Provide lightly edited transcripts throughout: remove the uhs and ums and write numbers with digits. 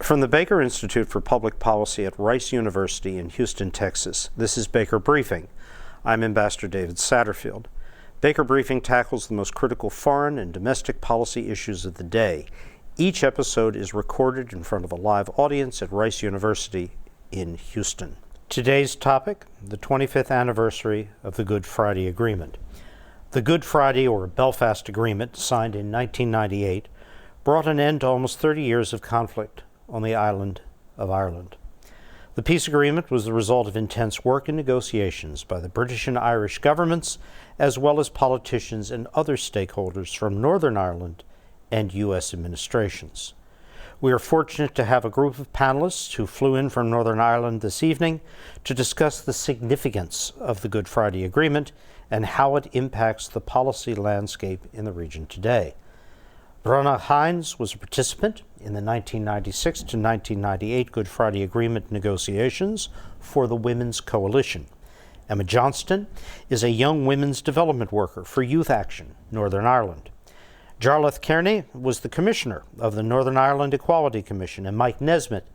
From the Baker Institute for Public Policy at Rice University in Houston, Texas, this is Baker Briefing. I'm Ambassador David Satterfield. Baker Briefing tackles the most critical foreign and domestic policy issues of the day. Each episode is recorded in front of a live audience at Rice University in Houston. Today's topic, the 25th anniversary of the Good Friday Agreement. The Good Friday, or Belfast Agreement, signed in 1998, brought an end to almost 30 years of conflict on the island of Ireland. The peace agreement was the result of intense work and negotiations by the British and Irish governments, as well as politicians and other stakeholders from Northern Ireland and U.S. administrations. We are fortunate to have a group of panelists who flew in from Northern Ireland this evening to discuss the significance of the Good Friday Agreement and how it impacts the policy landscape in the region today. Bronagh Hinds was a participant in the 1996 to 1998 Good Friday Agreement negotiations for the Women's Coalition. Emma Johnston is a young women's development worker for Youth Action, Northern Ireland. Jarlath Kearney was the commissioner of the Northern Ireland Equality Commission, and Mike Nesbitt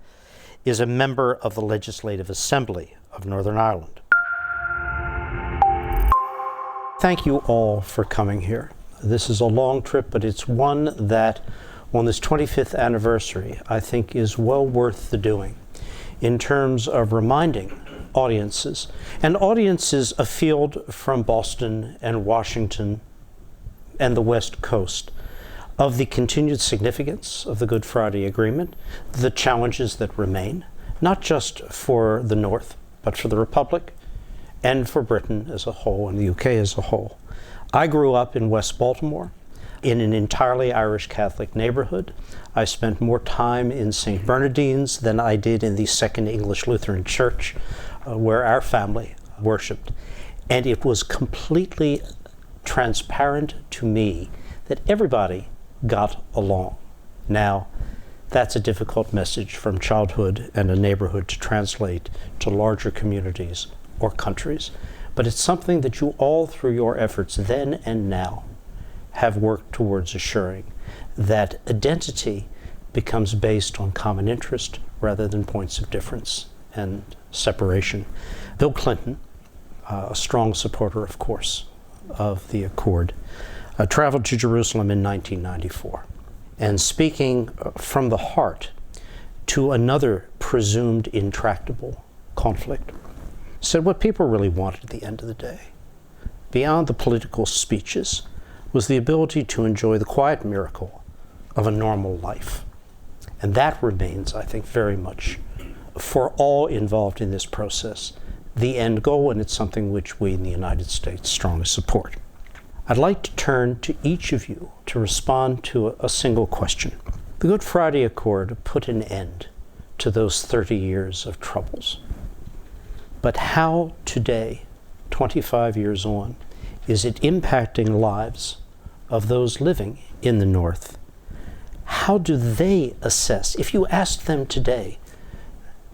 is a member of the Legislative Assembly of Northern Ireland. Thank you all for coming here. This is a long trip, but it's one that, on this 25th anniversary, I think is well worth the doing in terms of reminding audiences, and audiences afield from Boston and Washington and the West Coast, of the continued significance of the Good Friday Agreement, the challenges that remain, not just for the North, but for the Republic and for Britain as a whole and the UK as a whole. I grew up in West Baltimore in an entirely Irish Catholic neighborhood. I spent more time in St. Bernardine's than I did in the Second English Lutheran Church, where our family worshiped. And it was completely transparent to me that everybody got along. Now, that's a difficult message from childhood and a neighborhood to translate to larger communities or countries. But it's something that you all, through your efforts then and now, have worked towards assuring, that identity becomes based on common interest rather than points of difference and separation. Bill Clinton, a strong supporter, of course, of the Accord, traveled to Jerusalem in 1994, and speaking from the heart to another presumed intractable conflict, said what people really wanted at the end of the day, beyond the political speeches, was the ability to enjoy the quiet miracle of a normal life. And that remains, I think, very much, for all involved in this process, the end goal, and it's something which we in the United States strongly support. I'd like to turn to each of you to respond to a single question. The Good Friday Accord put an end to those 30 years of troubles. But how today, 25 years on, is it impacting lives of those living in the North? How do they assess, if you asked them today,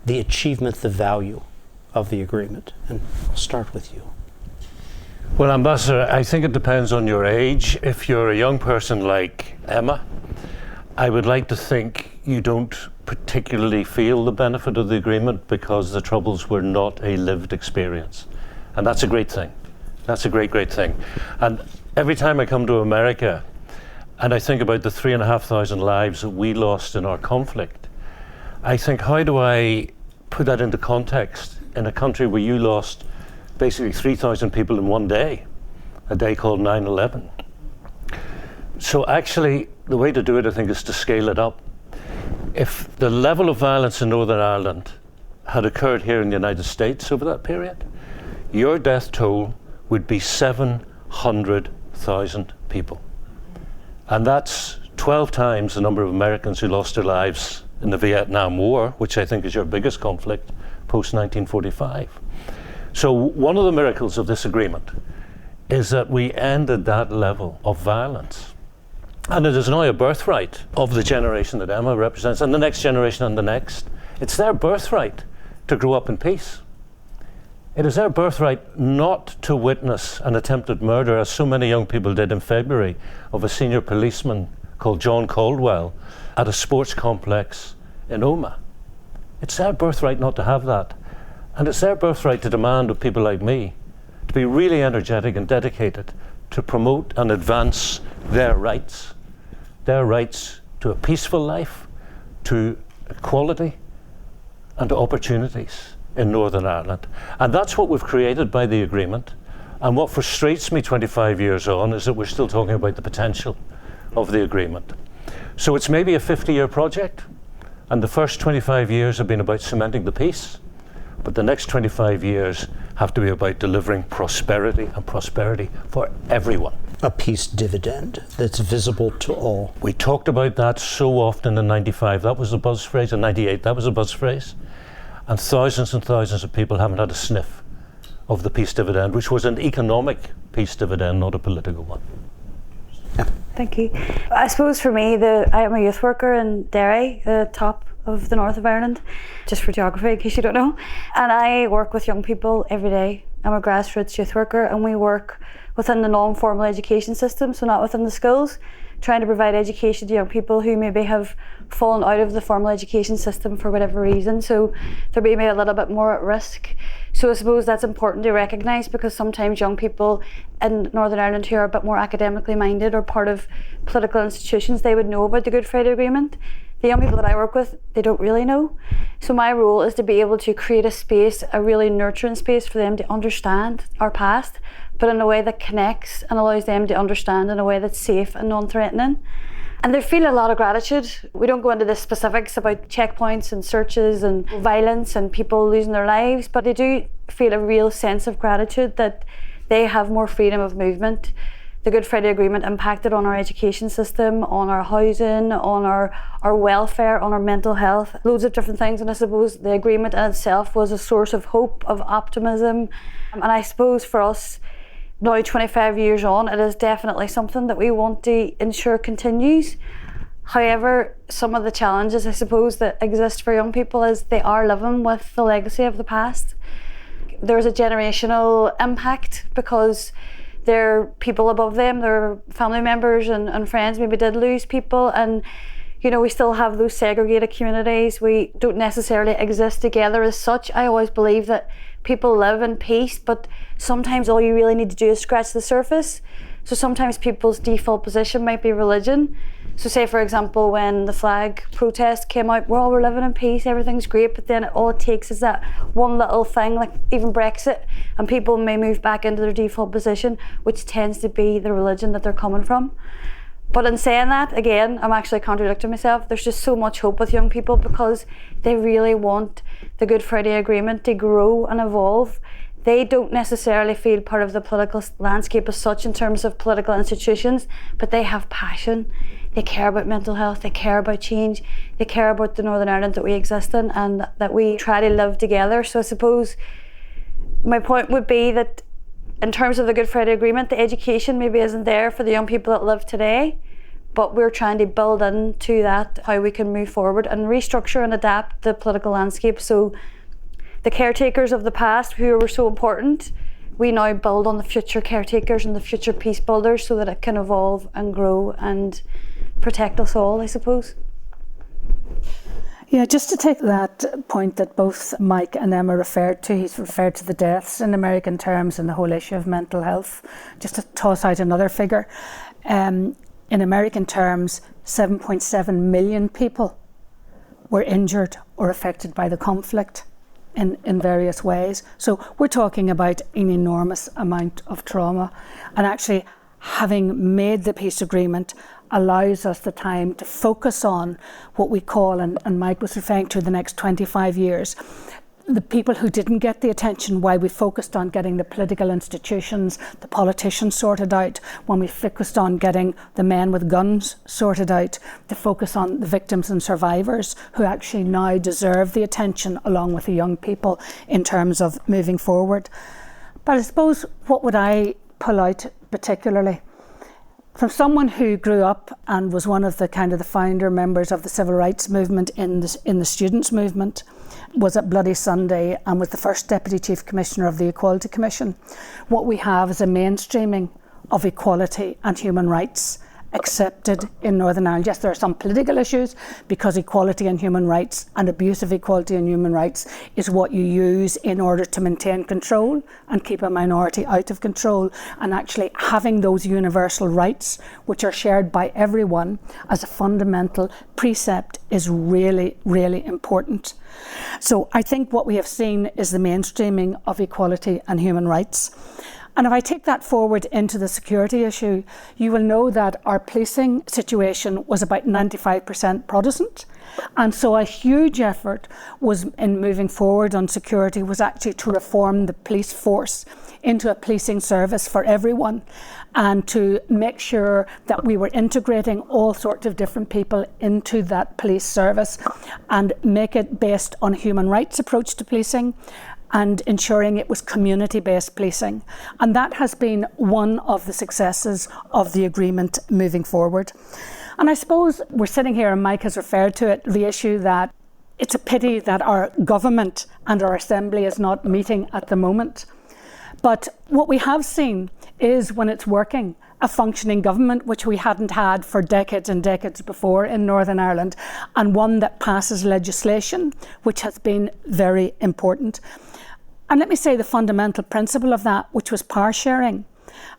the achievement, the value of the agreement? And I'll start with you. Well, Ambassador, I think it depends on your age. If you're a young person like Emma, I would like to think you don't particularly feel the benefit of the agreement because the Troubles were not a lived experience. And that's a great thing. That's a great, great thing. And every time I come to America and I think about the 3,500 lives that we lost in our conflict, I think, how do I put that into context in a country where you lost basically 3,000 people in one day, a day called 9/11. So actually, the way to do it, I think, is to scale it up. If the level of violence in Northern Ireland had occurred here in the United States over that period, your death toll would be 700,000 people. And that's 12 times the number of Americans who lost their lives in the Vietnam War, which I think is your biggest conflict post-1945. So one of the miracles of this agreement is that we ended that level of violence. And it is now a birthright of the generation that Emma represents, and the next generation and the next. It's their birthright to grow up in peace. It is their birthright not to witness an attempted murder, as so many young people did in February, of a senior policeman called John Caldwell at a sports complex in Omagh. It's their birthright not to have that. And it's their birthright to demand of people like me to be really energetic and dedicated to promote and advance their rights to a peaceful life, to equality and to opportunities in Northern Ireland. And that's what we've created by the agreement. And what frustrates me 25 years on is that we're still talking about the potential of the agreement. So it's maybe a 50-year project, and the first 25 years have been about cementing the peace, but the next 25 years have to be about delivering prosperity, and prosperity for everyone. A peace dividend that's visible to all. We talked about that so often in 95, that was a buzz phrase, in 98, that was a buzz phrase, and thousands of people haven't had a sniff of the peace dividend, which was an economic peace dividend, not a political one. Yeah. Thank you. I suppose for me, I am a youth worker in Derry, the top of the north of Ireland, just for geography in case you don't know. And I work with young people every day. I'm a grassroots youth worker, and we work within the non-formal education system, so not within the schools, trying to provide education to young people who maybe have fallen out of the formal education system for whatever reason, so they're maybe a little bit more at risk. So I suppose that's important to recognise, because sometimes young people in Northern Ireland who are a bit more academically minded or part of political institutions, they would know about the Good Friday Agreement. The young people that I work with, they don't really know. So my role is to be able to create a space, a really nurturing space for them to understand our past, but in a way that connects and allows them to understand in a way that's safe and non-threatening. And they feel a lot of gratitude. We don't go into the specifics about checkpoints and searches and violence and people losing their lives, but they do feel a real sense of gratitude that they have more freedom of movement. The Good Friday Agreement impacted on our education system, on our housing, on our welfare, on our mental health, loads of different things. And I suppose the agreement in itself was a source of hope, of optimism. And I suppose for us, now 25 years on, it is definitely something that we want to ensure continues. However, some of the challenges I suppose that exist for young people is they are living with the legacy of the past. There's a generational impact because there are people above them, their family members and friends maybe did lose people, and you know, we still have those segregated communities. We don't necessarily exist together as such. I always believe that people live in peace, but sometimes all you really need to do is scratch the surface. So sometimes people's default position might be religion. So say for example, when the flag protest came out, we're living in peace, everything's great, but then all it takes is that one little thing, like even Brexit, and people may move back into their default position, which tends to be the religion that they're coming from. But in saying that, again, I'm actually contradicting myself. There's just so much hope with young people because they really want the Good Friday Agreement to grow and evolve. They don't necessarily feel part of the political landscape as such in terms of political institutions, but they have passion. They care about mental health, they care about change, they care about the Northern Ireland that we exist in and that we try to live together. So I suppose my point would be that in terms of the Good Friday Agreement, the education maybe isn't there for the young people that live today, but we're trying to build into that how we can move forward and restructure and adapt the political landscape. So the caretakers of the past who were so important, we now build on the future caretakers and the future peace builders so that it can evolve and grow and protect us all, I suppose. Yeah, just to take that point that both Mike and Emma referred to, he's referred to the deaths in American terms and the whole issue of mental health. Just to toss out another figure, in American terms, 7.7 million people were injured or affected by the conflict in various ways. So we're talking about an enormous amount of trauma, and actually having made the peace agreement allows us the time to focus on what we call, and Mike was referring to, the next 25 years. The people who didn't get the attention, why we focused on getting the political institutions, the politicians sorted out, when we focused on getting the men with guns sorted out, to focus on the victims and survivors who actually now deserve the attention along with the young people in terms of moving forward. But I suppose what would I pull out particularly? From someone who grew up and was one of the kind of the founder members of the civil rights movement in the students' movement, was at Bloody Sunday and was the first Deputy Chief Commissioner of the Equality Commission. What we have is a mainstreaming of equality and human rights accepted in Northern Ireland. Yes, there are some political issues because equality and human rights and abuse of equality and human rights is what you use in order to maintain control and keep a minority out of control. And actually having those universal rights, which are shared by everyone as a fundamental precept, is really, really important. So I think what we have seen is the mainstreaming of equality and human rights. And if I take that forward into the security issue, you will know that our policing situation was about 95% Protestant. And so a huge effort was in moving forward on security was actually to reform the police force into a policing service for everyone, and to make sure that we were integrating all sorts of different people into that police service and make it based on a human rights approach to policing and ensuring it was community-based policing. And that has been one of the successes of the agreement moving forward. And I suppose we're sitting here, and Mike has referred to it, the issue that it's a pity that our government and our assembly is not meeting at the moment. But what we have seen is, when it's working, a functioning government, which we hadn't had for decades and decades before in Northern Ireland, and one that passes legislation, which has been very important. And let me say the fundamental principle of that, which was power sharing,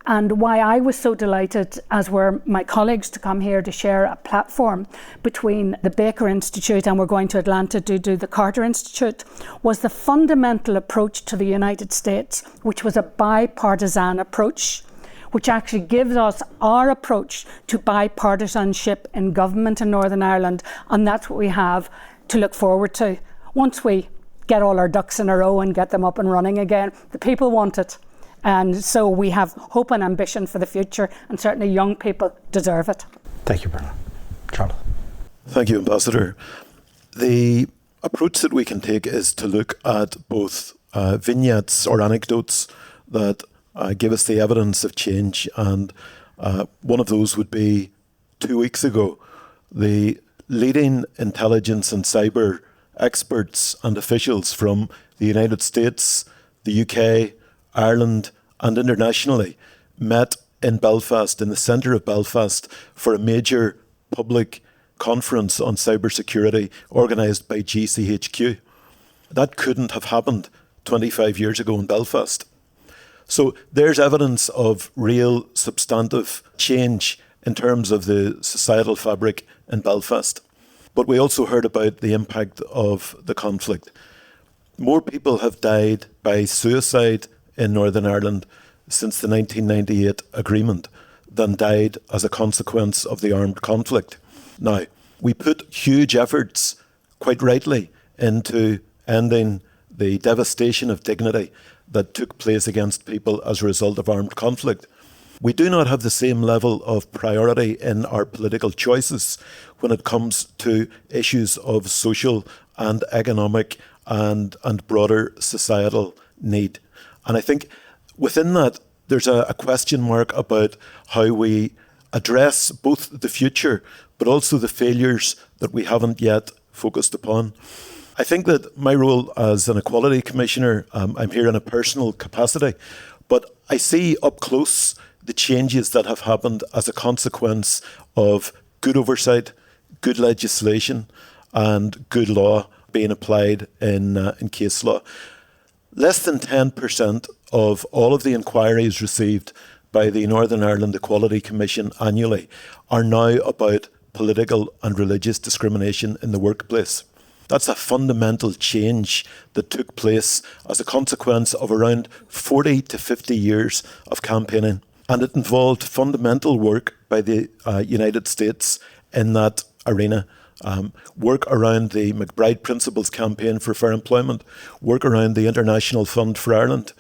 and why I was so delighted, as were my colleagues, to come here to share a platform between the Baker Institute, and we're going to Atlanta to do the Carter Institute, was the fundamental approach to the United States, which was a bipartisan approach, which actually gives us our approach to bipartisanship in government in Northern Ireland. And that's what we have to look forward to. Once we get all our ducks in a row and get them up and running again, the people want it. And so we have hope and ambition for the future, and certainly young people deserve it. Thank you, Bronagh. Charlotte. Thank you, Ambassador. The approach that we can take is to look at both vignettes or anecdotes that give us the evidence of change. And one of those would be 2 weeks ago, the leading intelligence and cyber experts and officials from the United States, the UK, Ireland and internationally met in Belfast, in the centre of Belfast, for a major public conference on cybersecurity organised by GCHQ. That couldn't have happened 25 years ago in Belfast. So there's evidence of real substantive change in terms of the societal fabric in Belfast. But we also heard about the impact of the conflict. More people have died by suicide in Northern Ireland since the 1998 agreement than died as a consequence of the armed conflict. Now, we put huge efforts, quite rightly, into ending the devastation of dignity that took place against people as a result of armed conflict. We do not have the same level of priority in our political choices when it comes to issues of social and economic and broader societal need. And I think within that, there's a question mark about how we address both the future, but also the failures that we haven't yet focused upon. I think that my role as an Equality Commissioner, I'm here in a personal capacity, but I see up close the changes that have happened as a consequence of good oversight, good legislation and good law being applied in case law. Less than 10% of all of the inquiries received by the Northern Ireland Equality Commission annually are now about political and religious discrimination in the workplace. That's a fundamental change that took place as a consequence of around 40 to 50 years of campaigning. And it involved fundamental work by the United States in that arena. Work around the McBride Principles campaign for fair employment, work around the International Fund for Ireland,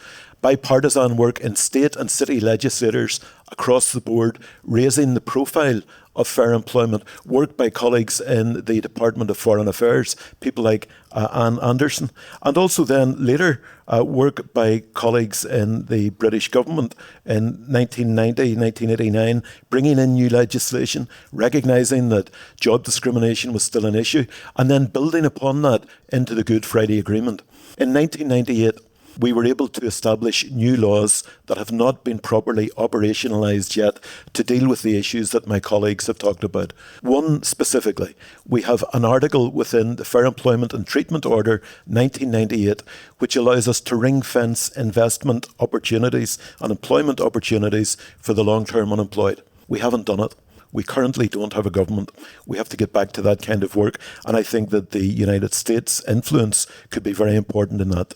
bipartisan work in state and city legislators across the board, raising the profile of fair employment, work by colleagues in the Department of Foreign Affairs, people like Anne Anderson, and also then later work by colleagues in the British government in 1990, 1989, bringing in new legislation, recognising that job discrimination was still an issue, and then building upon that into the Good Friday Agreement. In 1998, we were able to establish new laws that have not been properly operationalised yet to deal with the issues that my colleagues have talked about. One specifically, we have an article within the Fair Employment and Treatment Order 1998 which allows us to ring-fence investment opportunities and employment opportunities for the long-term unemployed. We haven't done it. We currently don't have a government. We have to get back to that kind of work. And I think that the United States' influence could be very important in that.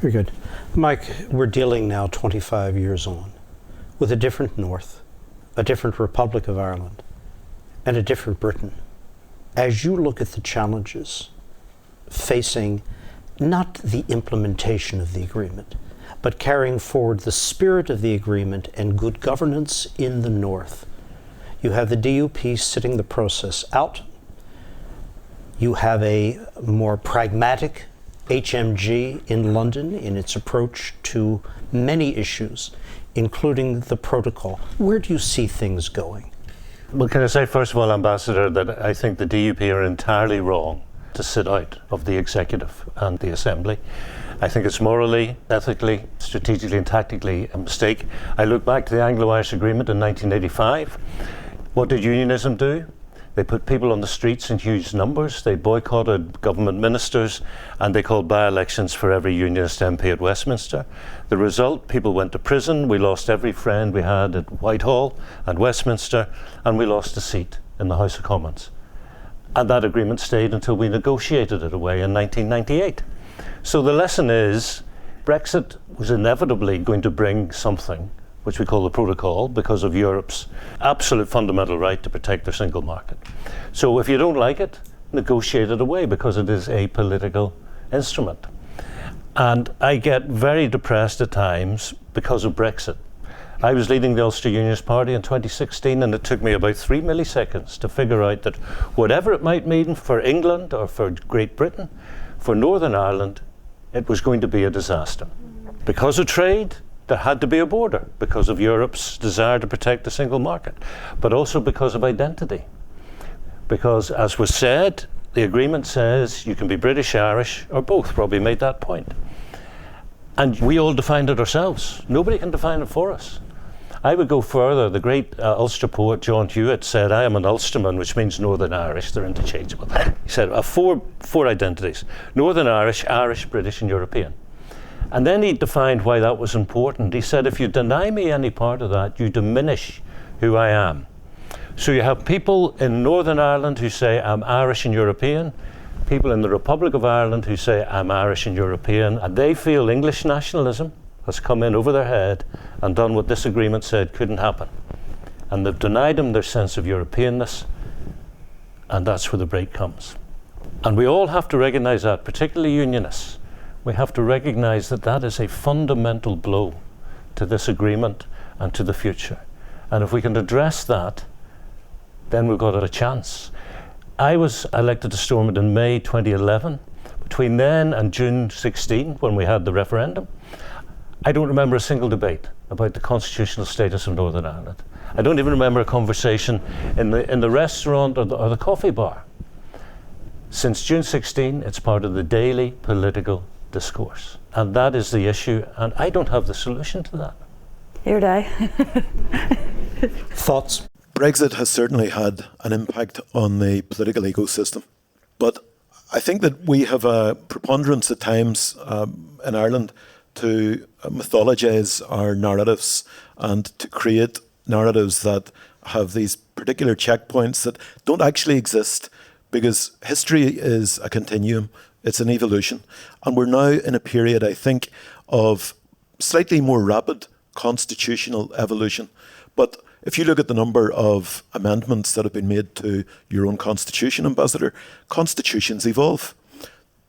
Very good. Mike, we're dealing now 25 years on with a different North, a different Republic of Ireland, and a different Britain. As you look at the challenges facing not the implementation of the agreement, but carrying forward the spirit of the agreement and good governance in the North, you have the DUP sitting the process out. You have a more pragmatic HMG in London in its approach to many issues, including the protocol. Where do you see things going? Well, can I say, first of all, Ambassador, that I think the DUP are entirely wrong to sit out of the executive and the assembly. I think it's morally, ethically, strategically and tactically a mistake. I look back to the Anglo-Irish Agreement in 1985. What did unionism do? They put people on the streets in huge numbers. They boycotted government ministers and they called by-elections for every unionist MP at Westminster. The result, people went to prison. We lost every friend we had at Whitehall and Westminster, and we lost a seat in the House of Commons. And that agreement stayed until we negotiated it away in 1998. So the lesson is Brexit was inevitably going to bring something which we call the protocol, because of Europe's absolute fundamental right to protect their single market. So if you don't like it, negotiate it away, because it is a political instrument. And I get very depressed at times because of Brexit. I was leading the Ulster Unionist Party in 2016, and it took me about 3 milliseconds to figure out that whatever it might mean for England or for Great Britain, for Northern Ireland, it was going to be a disaster. Because of trade, there had to be a border, because of Europe's desire to protect the single market, but also because of identity. Because, as was said, the agreement says you can be British, Irish, or both. Robbie made that point. And we all defined it ourselves. Nobody can define it for us. I would go further. The great Ulster poet John Hewitt said, "I am an Ulsterman," which means Northern Irish. They're interchangeable. He said, four identities: Northern Irish, Irish, British, and European. And then he defined why that was important. He said, if you deny me any part of that, you diminish who I am. So you have people in Northern Ireland who say, I'm Irish and European, people in the Republic of Ireland who say, I'm Irish and European, and they feel English nationalism has come in over their head and done what this agreement said couldn't happen. And they've denied them their sense of Europeanness, and that's where the break comes. And we all have to recognise that, particularly unionists. We have to recognise that that is a fundamental blow to this agreement and to the future. And if we can address that, then we've got a chance. I was elected to Stormont in May 2011. Between then and June 16, when we had the referendum, I don't remember a single debate about the constitutional status of Northern Ireland. I don't even remember a conversation in the restaurant or the coffee bar. Since June 16, it's part of the daily political discourse. And that is the issue, and I don't have the solution to that. Here die. Thoughts? Brexit has certainly had an impact on the political ecosystem, but I think that we have a preponderance at times in Ireland to mythologise our narratives and to create narratives that have these particular checkpoints that don't actually exist, because history is a continuum. It's an evolution. And we're now in a period, I think, of slightly more rapid constitutional evolution. But if you look at the number of amendments that have been made to your own constitution, Ambassador, constitutions evolve.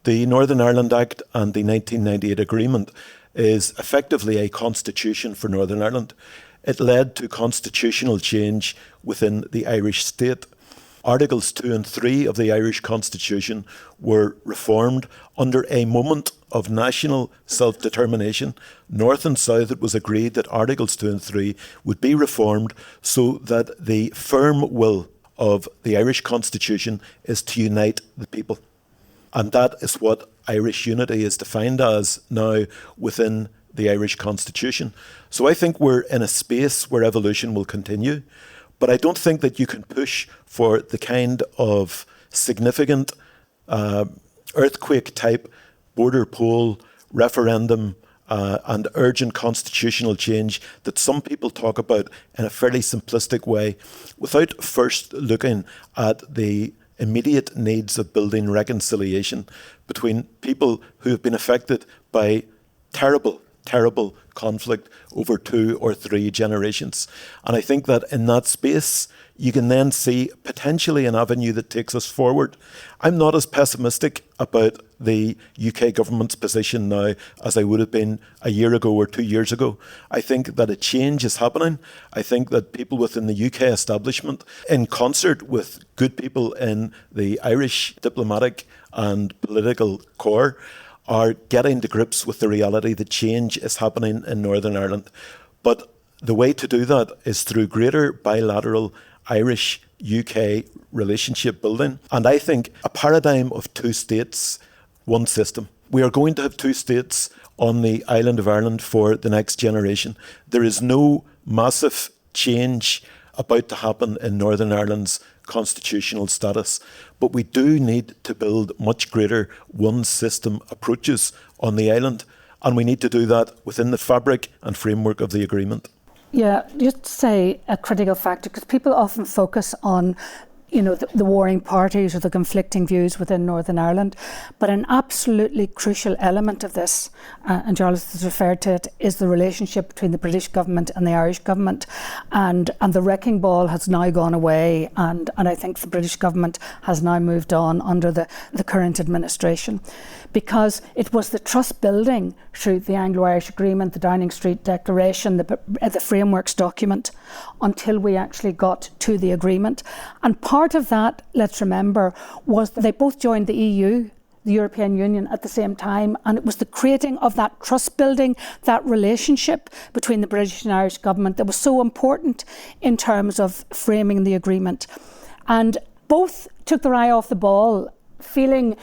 The Northern Ireland Act and the 1998 Agreement is effectively a constitution for Northern Ireland. It led to constitutional change within the Irish state. Articles 2 and 3 of the Irish Constitution were reformed under a moment of national self-determination. North and South, it was agreed that Articles 2 and 3 would be reformed so that the firm will of the Irish Constitution is to unite the people. And that is what Irish unity is defined as now within the Irish Constitution. So I think we're in a space where evolution will continue, but I don't think that you can push for the kind of significant earthquake-type border poll referendum and urgent constitutional change that some people talk about in a fairly simplistic way without first looking at the immediate needs of building reconciliation between people who have been affected by terrible conflict over 2 or 3 generations. And I think that in that space, you can then see potentially an avenue that takes us forward. I'm not as pessimistic about the UK government's position now as I would have been a year ago or 2 years ago. I think that a change is happening. I think that people within the UK establishment, in concert with good people in the Irish diplomatic and political core, are getting to grips with the reality that change is happening in Northern Ireland. But the way to do that is through greater bilateral Irish-UK relationship building. And I think a paradigm of 2 states, 1 system. We are going to have 2 states on the island of Ireland for the next generation. There is no massive change about to happen in Northern Ireland's constitutional status. But we do need to build much greater 1 system approaches on the island. And we need to do that within the fabric and framework of the agreement. Yeah, just to say a critical factor, because people often focus on the warring parties or the conflicting views within Northern Ireland. But an absolutely crucial element of this, and Charles has referred to it, is the relationship between the British government and the Irish government. And the wrecking ball has now gone away, and I think the British government has now moved on under the current administration. Because it was the trust building through the Anglo-Irish Agreement, the Downing Street Declaration, the frameworks document, until we actually got to the agreement. And part of that, let's remember, was they both joined the EU, the European Union, at the same time, and it was the creating of that trust building, that relationship between the British and Irish government that was so important in terms of framing the agreement. And both took their eye off the ball, feeling,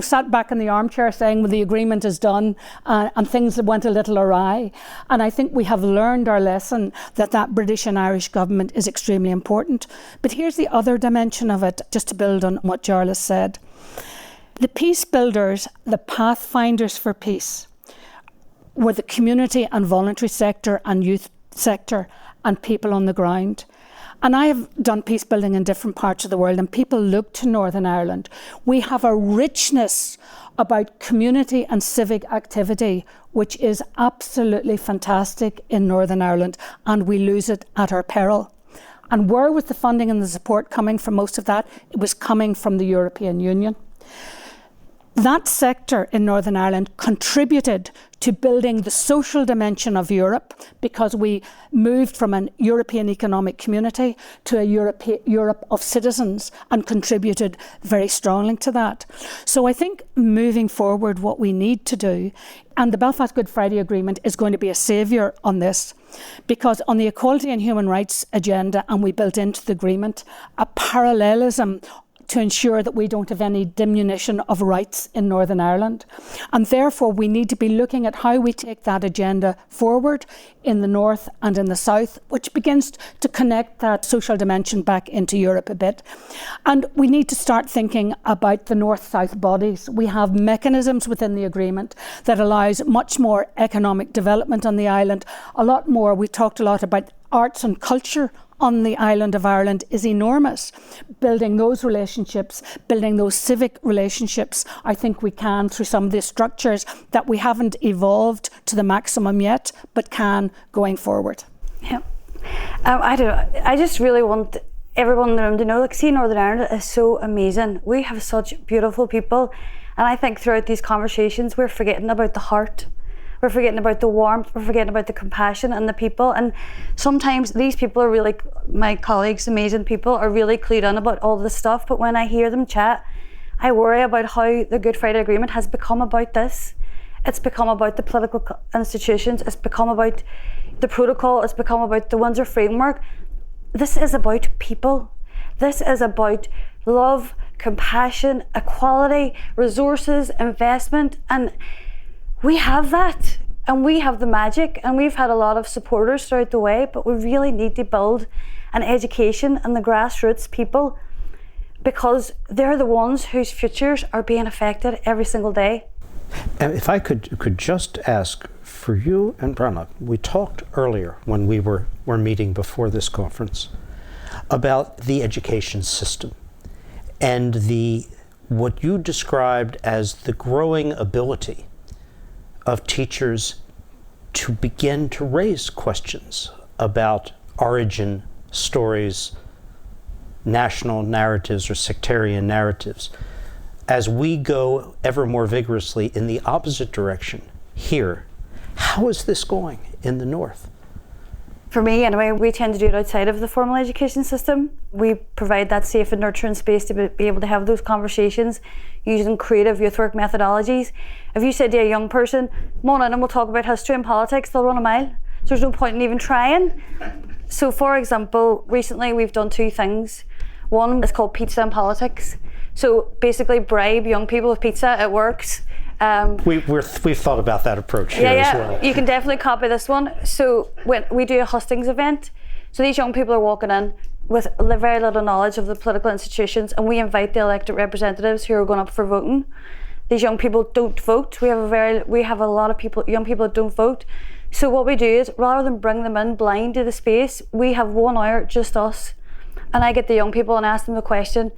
sat back in the armchair saying, well, the agreement is done, and things went a little awry. And I think we have learned our lesson that British and Irish government is extremely important. But here's the other dimension of it, just to build on what Jarlath said. The peace builders, the pathfinders for peace, were the community and voluntary sector and youth sector and people on the ground. And I have done peace building in different parts of the world, and people look to Northern Ireland. We have a richness about community and civic activity, which is absolutely fantastic in Northern Ireland, and we lose it at our peril. And where was the funding and the support coming from most of that? It was coming from the European Union. That sector in Northern Ireland contributed to building the social dimension of Europe, because we moved from an European economic community to a Europe of citizens, and contributed very strongly to that. So I think moving forward, what we need to do, and the Belfast Good Friday Agreement is going to be a saviour on this, because on the equality and human rights agenda, and we built into the agreement a parallelism to ensure that we don't have any diminution of rights in Northern Ireland. And therefore we need to be looking at how we take that agenda forward in the north and in the south, which begins to connect that social dimension back into Europe a bit. And we need to start thinking about the north-south bodies. We have mechanisms within the agreement that allows much more economic development on the island, a lot more. We talked a lot about arts and culture on the island of Ireland is enormous. Building those relationships, building those civic relationships, I think we can through some of the structures that we haven't evolved to the maximum yet, but can going forward. Yeah. I don't know. I just really want everyone in the room to know, see, Northern Ireland is so amazing. We have such beautiful people. And I think throughout these conversations, we're forgetting about the heart. We're forgetting about the warmth, we're forgetting about the compassion and the people. And sometimes these people are really, my colleagues, amazing people, are really clued in about all this stuff. But when I hear them chat, I worry about how the Good Friday Agreement has become about this. It's become about the political institutions, it's become about the protocol, it's become about the Windsor framework. This is about people. This is about love, compassion, equality, resources, investment, and we have that. And we have the magic, and we've had a lot of supporters throughout the way, but we really need to build an education and the grassroots people, because they're the ones whose futures are being affected every single day. And if I could just ask for you and Bronagh, we talked earlier when we were meeting before this conference about the education system and what you described as the growing ability of teachers to begin to raise questions about origin stories, national narratives or sectarian narratives, as we go ever more vigorously in the opposite direction here. How is this going in the North? For me, anyway, we tend to do it outside of the formal education system. We provide that safe and nurturing space to be able to have those conversations using creative youth work methodologies. If you said to a young person, come on in and we'll talk about history and politics, they'll run a mile. So there's no point in even trying. So for example, recently we've done two things. One is called Pizza and Politics. So basically bribe young people with pizza, it works. We've thought about that approach here as well. You can definitely copy this one. So when we do a hustings event, so these young people are walking in with very little knowledge of the political institutions, and we invite the elected representatives who are going up for voting. These young people don't vote. We have a lot of young people that don't vote. So what we do is, rather than bring them in blind to the space, we have 1 hour, just us, and I get the young people and ask them the question,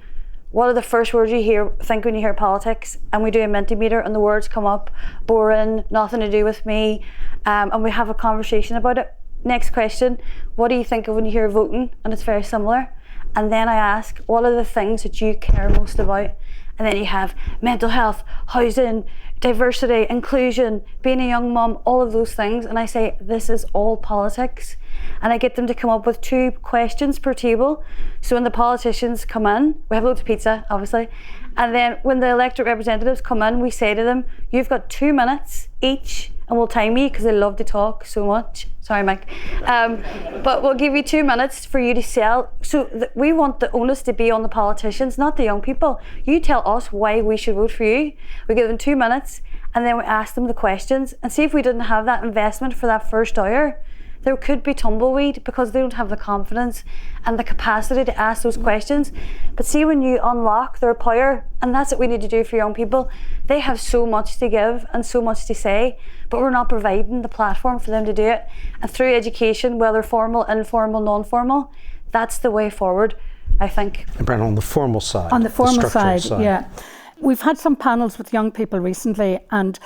what are the first words you think when you hear politics? And we do a Mentimeter and the words come up, boring, nothing to do with me, and we have a conversation about it. Next question, what do you think of when you hear voting? And it's very similar. And then I ask, what are the things that you care most about? And then you have mental health, housing, diversity, inclusion, being a young mum, all of those things. And I say, this is all politics. And I get them to come up with 2 questions per table. So when the politicians come in, we have loads of pizza, obviously. And then when the elected representatives come in, we say to them, you've got 2 minutes each, and we'll time you because they love to talk so much. Sorry, Mike. But we'll give you 2 minutes for you to sell. So we want the onus to be on the politicians, not the young people. You tell us why we should vote for you. We give them 2 minutes, and then we ask them the questions. And see, if we didn't have that investment for that first hour, there could be tumbleweed because they don't have the confidence and the capacity to ask those questions. But see, when you unlock their power, and that's what we need to do for young people, they have so much to give and so much to say, but we're not providing the platform for them to do it. And through education, whether formal, informal, non-formal, that's the way forward, I think. And Brennan, on the formal side. On the formal side, yeah. We've had some panels with young people recently, and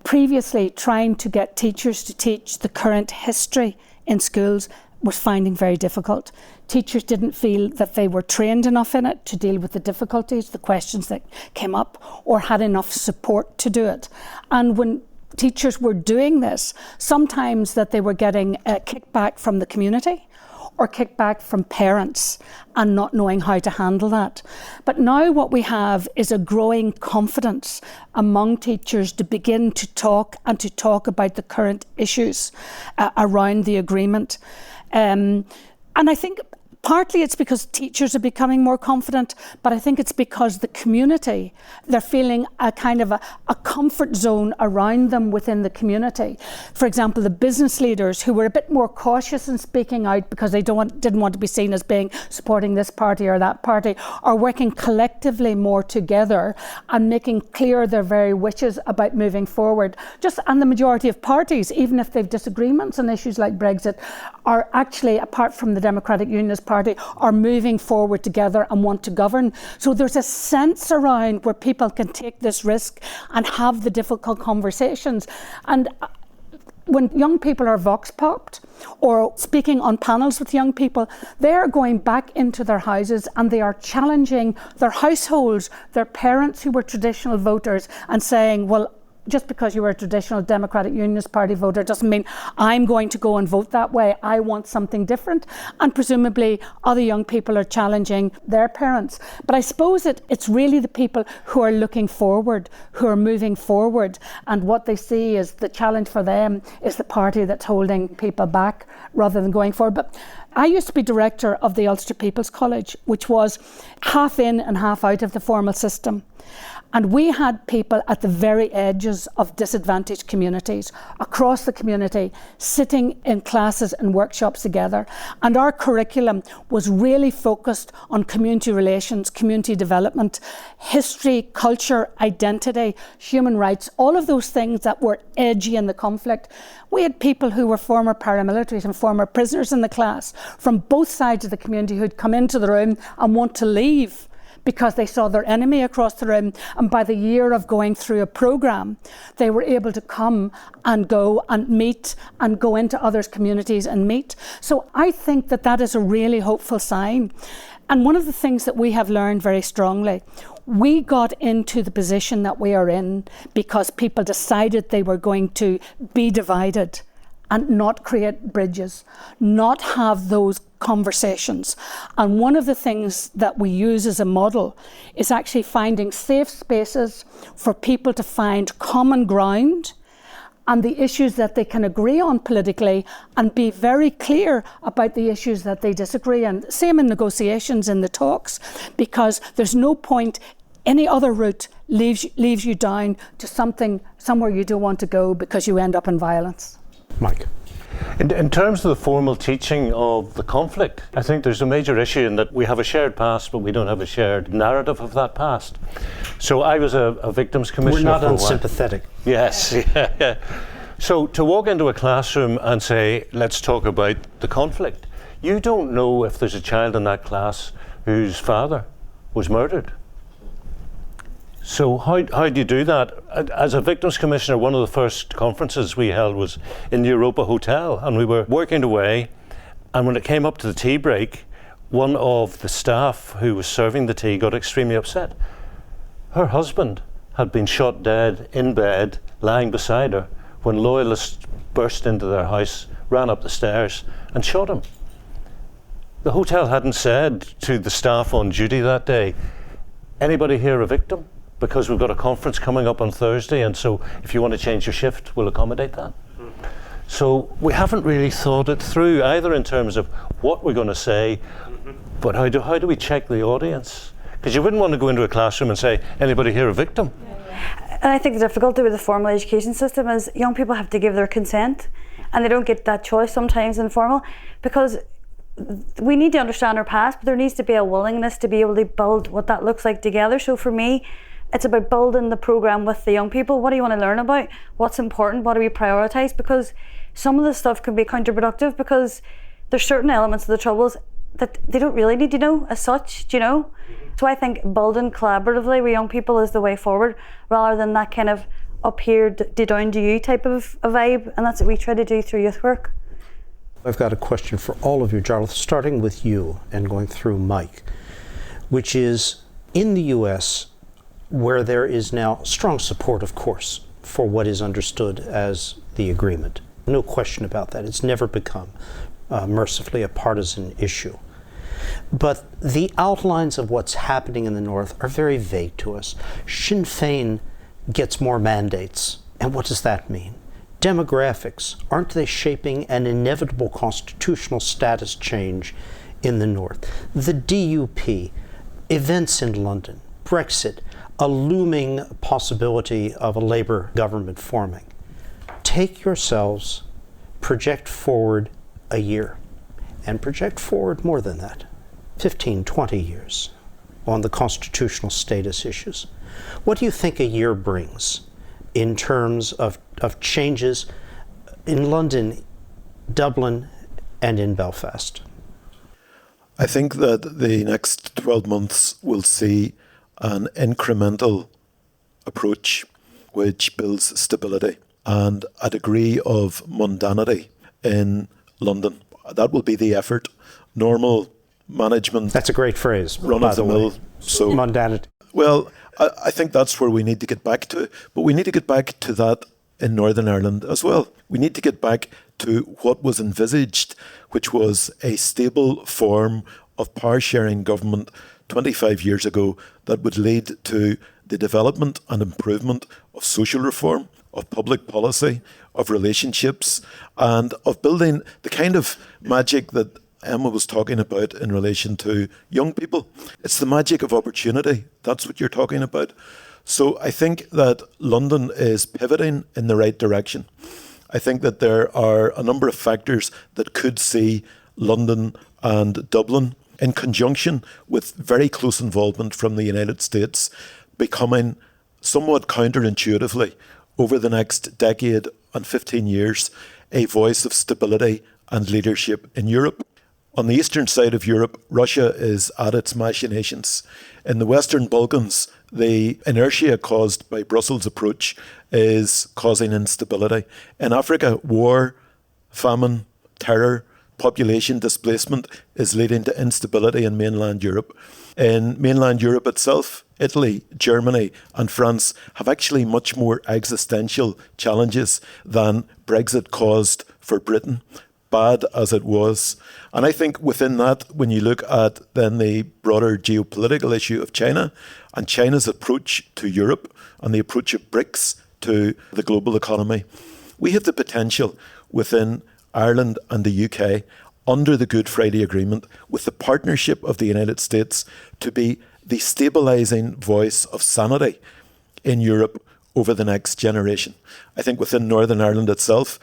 previously trying to get teachers to teach the current history in schools was finding very difficult. Teachers didn't feel that they were trained enough in it to deal with the difficulties, the questions that came up, or had enough support to do it. And when teachers were doing this, sometimes that they were getting a kickback from the community or kickback from parents and not knowing how to handle that. But now what we have is a growing confidence among teachers to begin to talk about the current issues around the agreement. And I think partly it's because teachers are becoming more confident, but I think it's because the community, they're feeling a kind of a comfort zone around them within the community. For example, the business leaders who were a bit more cautious in speaking out because they didn't want to be seen as being supporting this party or that party, are working collectively more together and making clear their very wishes about moving forward. And the majority of parties, even if they've disagreements on issues like Brexit, are actually, apart from the Democratic Unionist Party, are moving forward together and want to govern. So there's a sense around where people can take this risk and have the difficult conversations. And when young people are vox popped or speaking on panels with young people, they are going back into their houses and they are challenging their households, their parents who were traditional voters, and saying, well, just because you were a traditional Democratic Unionist Party voter doesn't mean I'm going to go and vote that way. I want something different. And presumably other young people are challenging their parents. But I suppose it's really the people who are looking forward, who are moving forward. And what they see is the challenge for them is the party that's holding people back rather than going forward. But I used to be director of the Ulster People's College, which was half in and half out of the formal system. And we had people at the very edges of disadvantaged communities across the community sitting in classes and workshops together. And our curriculum was really focused on community relations, community development, history, culture, identity, human rights, all of those things that were edgy in the conflict. We had people who were former paramilitaries and former prisoners in the class from both sides of the community who'd come into the room and want to leave because they saw their enemy across the room. And by the year of going through a programme, they were able to come and go and meet and go into others' communities and meet. So I think that is a really hopeful sign. And one of the things that we have learned very strongly, we got into the position that we are in because people decided they were going to be divided and not create bridges, not have those conversations. And one of the things that we use as a model is actually finding safe spaces for people to find common ground and the issues that they can agree on politically and be very clear about the issues that they disagree. And same in negotiations, in the talks, because there's no point any other route leaves you down to somewhere you don't want to go because you end up in violence. Mike. In terms of the formal teaching of the conflict, I think there's a major issue in that we have a shared past, but we don't have a shared narrative of that past. So I was a victims commissioner. We're not for a while. unsympathetic. Yes, yeah. So to walk into a classroom and say, let's talk about the conflict, you don't know if there's a child in that class whose father was murdered. So how do you do that? As a victims commissioner, one of the first conferences we held was in the Europa Hotel, and we were working away, and when it came up to the tea break, one of the staff who was serving the tea got extremely upset. Her husband had been shot dead in bed, lying beside her, when loyalists burst into their house, ran up the stairs and shot him. The hotel hadn't said to the staff on duty that day, anybody here a victim? Because we've got a conference coming up on Thursday, and so if you want to change your shift, we'll accommodate that. So we haven't really thought it through, either in terms of what we're going to say, but how do we check the audience? Because you wouldn't want to go into a classroom and say, anybody here a victim? And I think the difficulty with the formal education system is young people have to give their consent, and they don't get that choice sometimes in formal, because we need to understand our past, but there needs to be a willingness to be able to build what that looks like together. So for me, it's about building the programme with the young people. What do you want to learn about? What's important? What do we prioritise? Because some of the stuff can be counterproductive, because there's certain elements of the Troubles that they don't really need to know as such, do you know? So I think building collaboratively with young people is the way forward, rather than that kind of up here, down to you type of a vibe. And that's what we try to do through youth work. I've got a question for all of you, Jarlath, starting with you and going through Mike, which is, in the US, where there is now strong support, of course, for what is understood as the agreement. No question about that. It's never become, mercifully, a partisan issue. But the outlines of what's happening in the North are very vague to us. Sinn Féin gets more mandates. And what does that mean? Demographics, aren't they shaping an inevitable constitutional status change in the North? The DUP, events in London, Brexit, a looming possibility of a Labour government forming. Take yourselves, project forward a year, and project forward more than that, 15, 20 years on the constitutional status issues. What do you think a year brings in terms of changes in London, Dublin, and in Belfast? I think that the next 12 months will see an incremental approach which builds stability and a degree of mundanity in London. That will be the effort. Normal management. That's a great phrase. Run of the mill. So mundanity. Well, I think that's where we need to get back to. But we need to get back to that in Northern Ireland as well. We need to get back to what was envisaged, which was a stable form of power-sharing government 25 years ago that would lead to the development and improvement of social reform, of public policy, of relationships, and of building the kind of magic that Emma was talking about in relation to young people. It's the magic of opportunity. That's what you're talking about. So I think that London is pivoting in the right direction. I think that there are a number of factors that could see London and Dublin, in conjunction with very close involvement from the United States, becoming somewhat counterintuitively over the next decade and 15 years, a voice of stability and leadership in Europe. On the eastern side of Europe, Russia is at its machinations. In the Western Balkans, the inertia caused by Brussels' approach is causing instability. In Africa, war, famine, terror, population displacement is leading to instability in mainland Europe. In mainland Europe itself, Italy, Germany and France have actually much more existential challenges than Brexit caused for Britain, bad as it was. And I think within that, when you look at then the broader geopolitical issue of China and China's approach to Europe and the approach of BRICS to the global economy, we have the potential within Ireland and the UK under the Good Friday Agreement with the partnership of the United States to be the stabilising voice of sanity in Europe over the next generation. I think within Northern Ireland itself,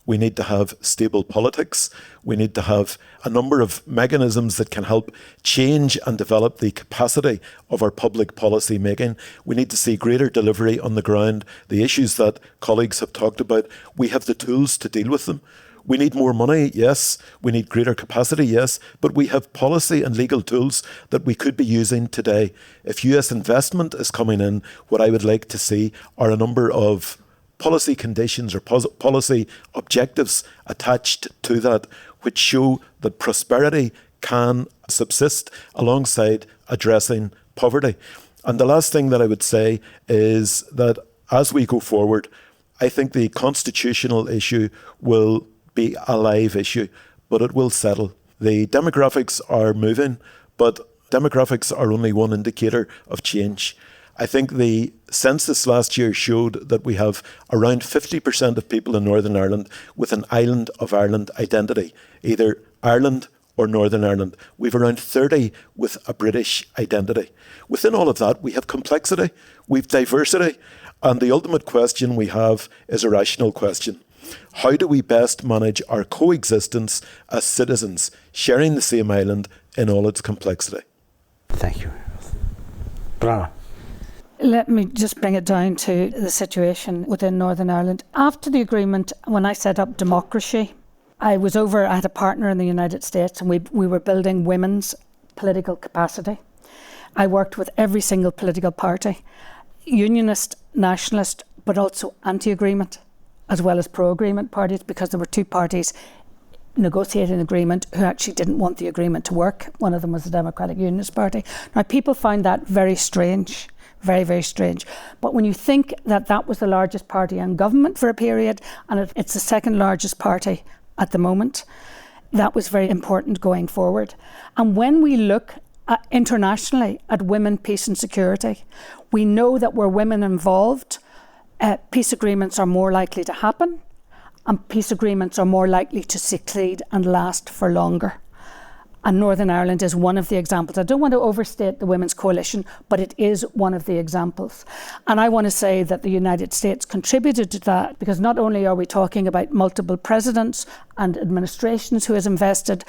we need to have stable politics. We need to have a number of mechanisms that can help change and develop the capacity of our public policy making. We need to see greater delivery on the ground. The issues that colleagues have talked about, we have the tools to deal with them. We need more money, yes. We need greater capacity, yes. But we have policy and legal tools that we could be using today. If US investment is coming in, what I would like to see are a number of policy conditions or policy objectives attached to that, which show that prosperity can subsist alongside addressing poverty. And the last thing that I would say is that as we go forward, I think the constitutional issue will be a live issue, but it will settle. The demographics are moving, but demographics are only one indicator of change. I think the census last year showed that we have around 50% of people in Northern Ireland with an island of Ireland identity, either Ireland or Northern Ireland. We've around 30 with a British identity. Within all of that, we have complexity, we've diversity, and the ultimate question we have is a rational question. How do we best manage our coexistence as citizens, sharing the same island in all its complexity? Thank you. Bronagh. Let me just bring it down to the situation within Northern Ireland. After the agreement, when I set up democracy, I had a partner in the United States, and we were building women's political capacity. I worked with every single political party, unionist, nationalist, but also anti-agreement, as well as pro-agreement parties, because there were two parties negotiating an agreement who actually didn't want the agreement to work. One of them was the Democratic Unionist Party. Now, people found that very strange. Very, very strange. But when you think that that was the largest party in government for a period, and it's the second largest party at the moment, that was very important going forward. And when we look internationally at women, peace and security, we know that where women involved, peace agreements are more likely to happen, and peace agreements are more likely to succeed and last for longer. And Northern Ireland is one of the examples. I don't want to overstate the Women's Coalition, but it is one of the examples. And I want to say that the United States contributed to that, because not only are we talking about multiple presidents and administrations who has invested,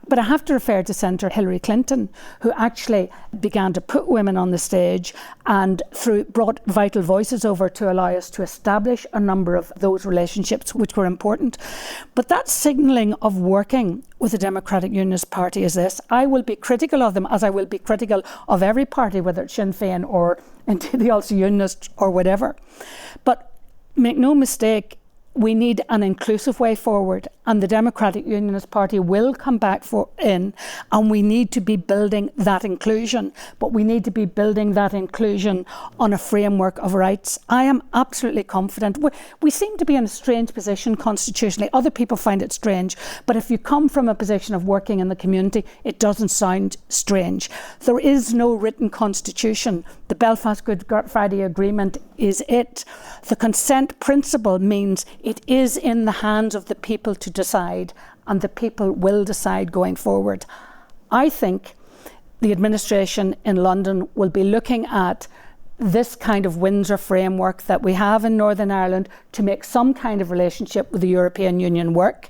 but I have to refer to Senator Hillary Clinton, who actually began to put women on the stage and brought vital voices over to allow us to establish a number of those relationships which were important. But that signalling of working with the Democratic Unionist Party is this: I will be critical of them as I will be critical of every party, whether it's Sinn Féin or indeed the Ulster Unionists or whatever. But make no mistake, we need an inclusive way forward, and the Democratic Unionist Party will come back in, and we need to be building that inclusion, but we need to be building that inclusion on a framework of rights. I am absolutely confident. We seem to be in a strange position constitutionally. Other people find it strange, but if you come from a position of working in the community, it doesn't sound strange. There is no written constitution. The Belfast Good Friday Agreement is it. The consent principle means it is in the hands of the people to decide, and the people will decide going forward. I think the administration in London will be looking at this kind of Windsor framework that we have in Northern Ireland to make some kind of relationship with the European Union work,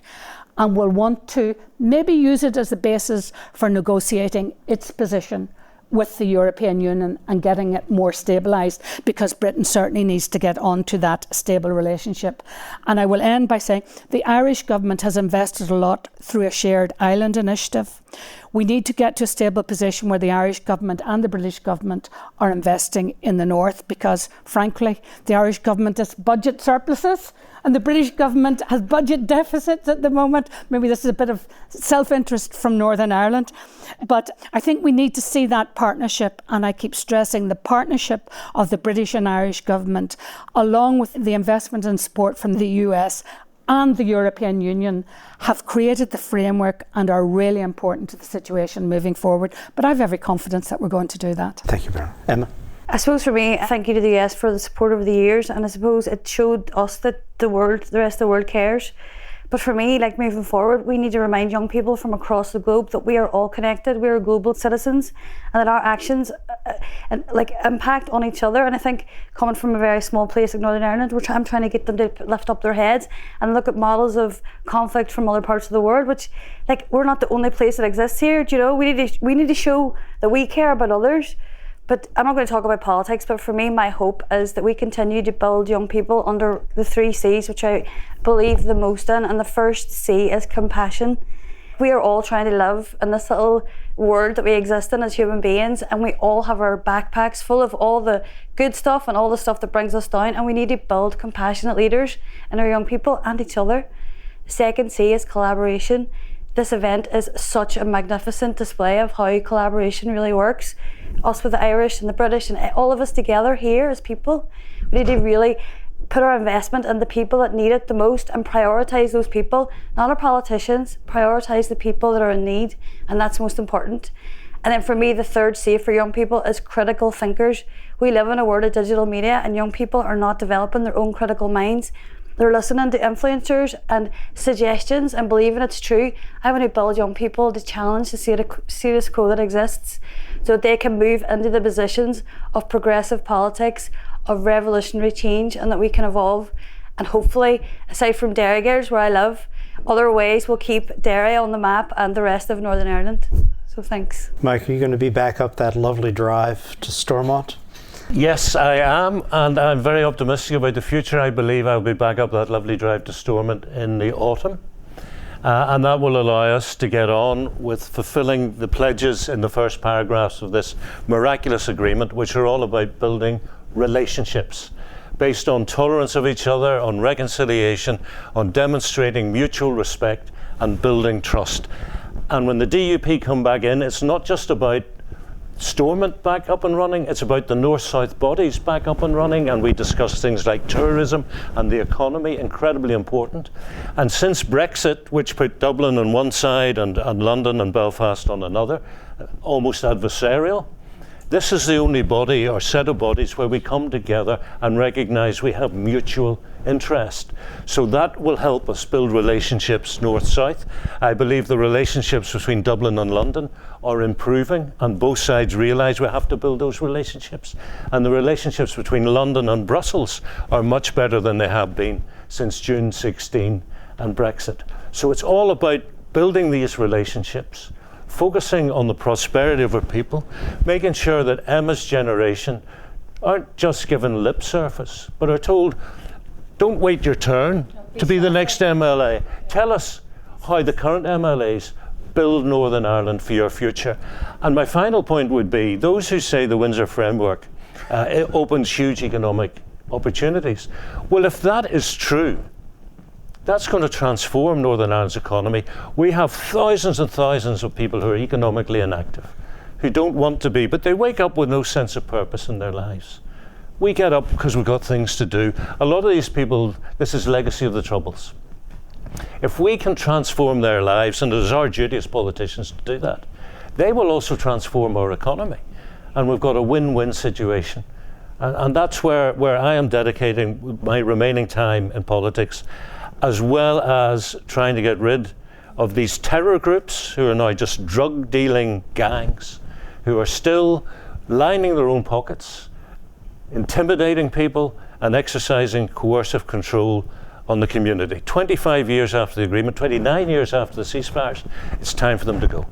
and will want to maybe use it as the basis for negotiating its position with the European Union and getting it more stabilised, because Britain certainly needs to get on to that stable relationship. And I will end by saying the Irish government has invested a lot through a shared island initiative. We need to get to a stable position where the Irish government and the British government are investing in the north, because frankly the Irish government has budget surpluses and the British government has budget deficits at the moment. Maybe this is a bit of self-interest from Northern Ireland, but I think we need to see that partnership, and I keep stressing the partnership of the British and Irish government along with the investment and support from the US and the European Union have created the framework and are really important to the situation moving forward. But I have every confidence that we're going to do that. Thank you, Bronagh. Emma? I suppose for me, thank you to the US for the support over the years, and I suppose it showed us that the rest of the world cares. But for me, like moving forward, we need to remind young people from across the globe that we are all connected, we are global citizens, and that our actions impact on each other. And I think coming from a very small place like Northern Ireland, I'm trying to get them to lift up their heads and look at models of conflict from other parts of the world, which, like, we're not the only place that exists here. Do you know, we need to show that we care about others. But I'm not going to talk about politics, but for me, my hope is that we continue to build young people under the 3 C's, which I believe the most in. And the first C is compassion. We are all trying to live in this little world that we exist in as human beings, and we all have our backpacks full of all the good stuff and all the stuff that brings us down, and we need to build compassionate leaders in our young people and each other. The second C is collaboration. This event is such a magnificent display of how collaboration really works. Us with the Irish and the British and all of us together here as people. We need to really put our investment in the people that need it the most and prioritise those people, not our politicians, prioritise the people that are in need, and that's most important. And then for me, the third C for young people is critical thinkers. We live in a world of digital media, and young people are not developing their own critical minds. They're listening to influencers and suggestions and believing it's true. I want to build young people to challenge the status quo that exists, so that they can move into the positions of progressive politics, of revolutionary change, and that we can evolve. And hopefully, aside from Derry Girls, where I live, other ways will keep Derry on the map and the rest of Northern Ireland. So thanks. Mike, are you going to be back up that lovely drive to Stormont? Yes, I am, and I'm very optimistic about the future. I believe I'll be back up that lovely drive to Stormont in the autumn. And that will allow us to get on with fulfilling the pledges in the first paragraphs of this miraculous agreement, which are all about building relationships based on tolerance of each other, on reconciliation, on demonstrating mutual respect and building trust. And when the DUP come back in, it's not just about Stormont back up and running, it's about the north-south bodies back up and running, and we discuss things like tourism and the economy, incredibly important. And since Brexit, which put Dublin on one side and London and Belfast on another, almost adversarial, this is the only body or set of bodies where we come together and recognise we have mutual interest. So that will help us build relationships north-south. I believe the relationships between Dublin and London are improving, and both sides realise we have to build those relationships. And the relationships between London and Brussels are much better than they have been since June 16 and Brexit. So it's all about building these relationships, focusing on the prosperity of our people, making sure that Emma's generation aren't just given lip service, but are told, don't wait your turn to be the next MLA. Tell us how the current MLAs build Northern Ireland for your future. And my final point would be, those who say the Windsor Framework it opens huge economic opportunities. Well, if that is true, That's going to transform Northern Ireland's economy. We have thousands and thousands of people who are economically inactive, who don't want to be, but they wake up with no sense of purpose in their lives. We get up because we've got things to do. A lot of these people, this is legacy of the Troubles. If we can transform their lives, and it is our duty as politicians to do that, they will also transform our economy. And we've got a win-win situation. And that's where I am dedicating my remaining time in politics, as well as trying to get rid of these terror groups who are now just drug-dealing gangs, who are still lining their own pockets, intimidating people and exercising coercive control on the community. 25 years after the agreement, 29 years after the ceasefires, it's time for them to go.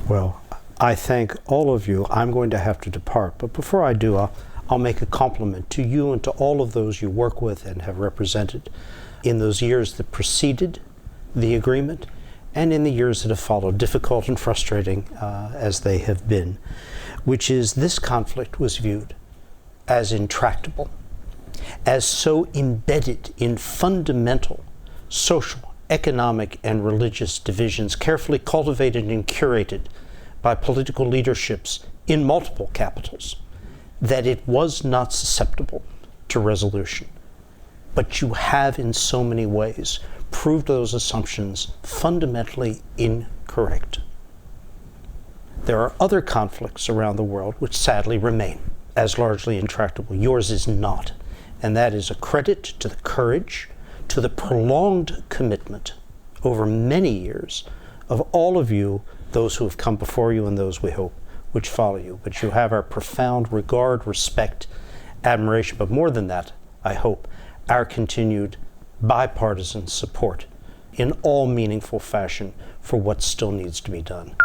Well, I thank all of you. I'm going to have to depart, but before I do, I'll make a compliment to you and to all of those you work with and have represented in those years that preceded the agreement and in the years that have followed, difficult and frustrating as they have been, which is this conflict was viewed as intractable, as so embedded in fundamental social, economic, and religious divisions carefully cultivated and curated by political leaderships in multiple capitals, that it was not susceptible to resolution. But you have in so many ways proved those assumptions fundamentally incorrect. There are other conflicts around the world which sadly remain as largely intractable. Yours is not. And that is a credit to the courage, to the prolonged commitment over many years of all of you, those who have come before you and those we hope which follow you. But you have our profound regard, respect, admiration, but more than that, I hope, our continued bipartisan support in all meaningful fashion for what still needs to be done.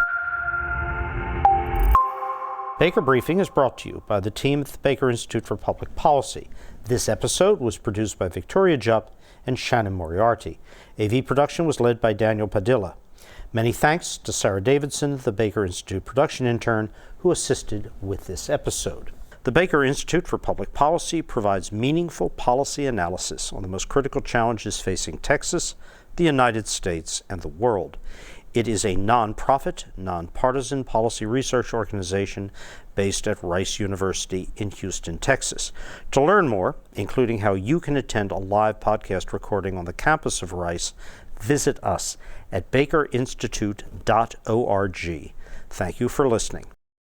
Baker Briefing is brought to you by the team at the Baker Institute for Public Policy. This episode was produced by Victoria Jupp and Shannon Moriarty. AV production was led by Daniel Padilla. Many thanks to Sarah Davidson, the Baker Institute production intern, who assisted with this episode. The Baker Institute for Public Policy provides meaningful policy analysis on the most critical challenges facing Texas, the United States, and the world. It is a nonprofit, nonpartisan policy research organization based at Rice University in Houston, Texas. To learn more, including how you can attend a live podcast recording on the campus of Rice, visit us at bakerinstitute.org. Thank you for listening.